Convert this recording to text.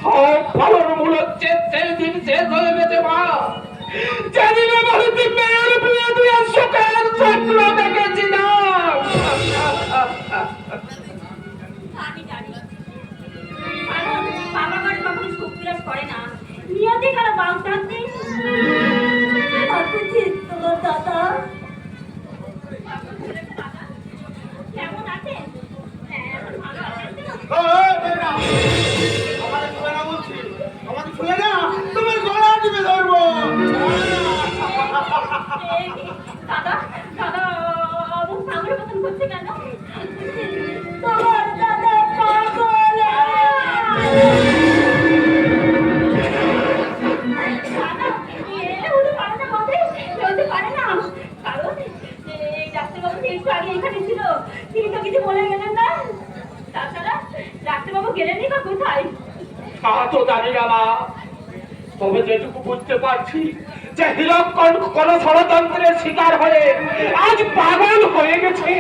সব ফলন মূল হচ্ছে সেই দিন শেষ হয়ে গেছে মা, যেদিনে বলতে মেয়ের বিয়ে দিয়ে সুখের স্বপ্ন দেখেছিলাম। আমি জানি কারণ বাবা মার কখনো সুখ বিলাস করে না, নিয়তি কারো বাউটার নেই। তোমার দাদা কেমন আছেন? ভালো আছেন তো? আমাকে খুলে না, তোমার গলা টিপে ধরবো। দাদা দাদা অমন পাগলের মতন করছে কেন? তোমার দাদা পাগল। দাদা এ উনি পারে না বলতে, বলতে পারে না, কারণ এই ডাক্তারবাবু একটু আগে এখানে ছিল, তিনি তো কিছু বলে গেলেন না। তাছাড়া ডাক্তারবাবু গেলেনই বা কোথায়? তা তো জানি না মা, তবে যেটুকু বুঝতে পারছি যে হীরককণ্ঠ কোন ষড়যন্ত্রের শিকার হয়ে আজ পাগল হয়ে গেছে।